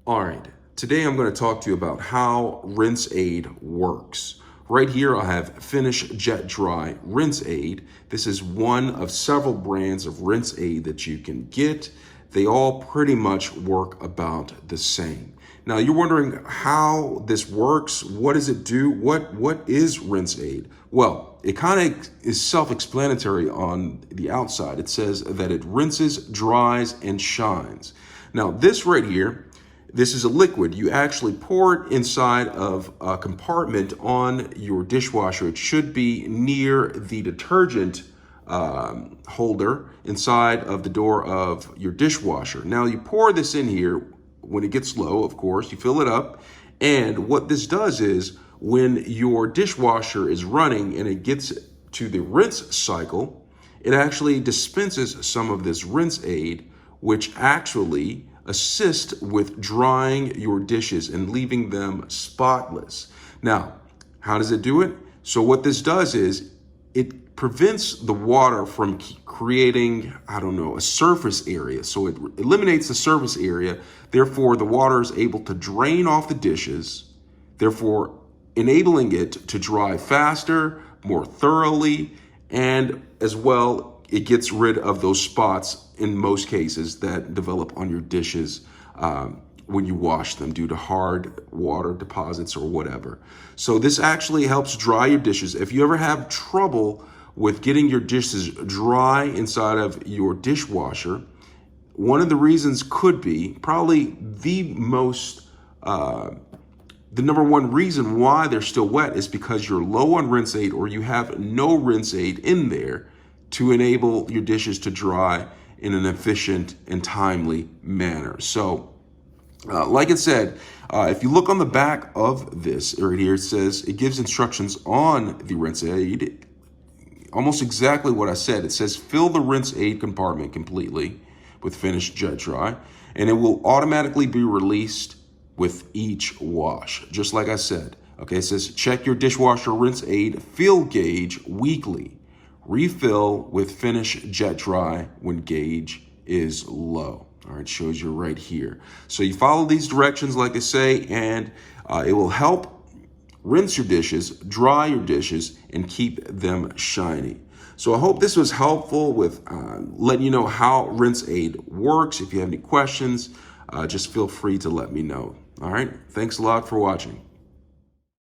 All right, today I'm going to talk to you about how Rinse Aid works. Right here I have Finish Jet Dry Rinse Aid. This is one of several brands of Rinse Aid that you can get. They all pretty much work about the same. Now you're wondering how this works. What does it do? What is Rinse Aid? Well, it kind of is self-explanatory on the outside. It says that it rinses, dries, and shines. Now this right here, this is a liquid. You actually pour it inside of a compartment on your dishwasher. It should be near the detergent holder inside of the door of your dishwasher. Now you pour this in here. When it gets low, of course, you fill it up. And what this does is when your dishwasher is running and it gets to the rinse cycle, it actually dispenses some of this Rinse Aid, which actually assist with drying your dishes and leaving them spotless. Now, how does it do it? So what this does is it prevents the water from creating, a surface area. So it eliminates the surface area. Therefore, the water is able to drain off the dishes, therefore enabling it to dry faster, more thoroughly, and as well, it gets rid of those spots in most cases that develop on your dishes when you wash them due to hard water deposits or whatever. So this actually helps dry your dishes. If you ever have trouble with getting your dishes dry inside of your dishwasher, one of the reasons could be probably the number one reason why they're still wet is because you're low on Rinse Aid or you have no Rinse Aid in there to enable your dishes to dry in an efficient and timely manner. So, like it said, if you look on the back of this right here, it says it gives instructions on the Rinse Aid. Almost exactly what I said. It says fill the Rinse Aid compartment completely with Finish Jet Dry, and it will automatically be released with each wash, just like I said. Okay, it says check your dishwasher Rinse Aid fill gauge weekly. Refill with Finish Jet Dry when gauge is low. All right, shows you right here. So you follow these directions, like I say, and it will help rinse your dishes, dry your dishes, and keep them shiny. So I hope this was helpful with letting you know how Rinse Aid works. If you have any questions, just feel free to let me know. All right, thanks a lot for watching.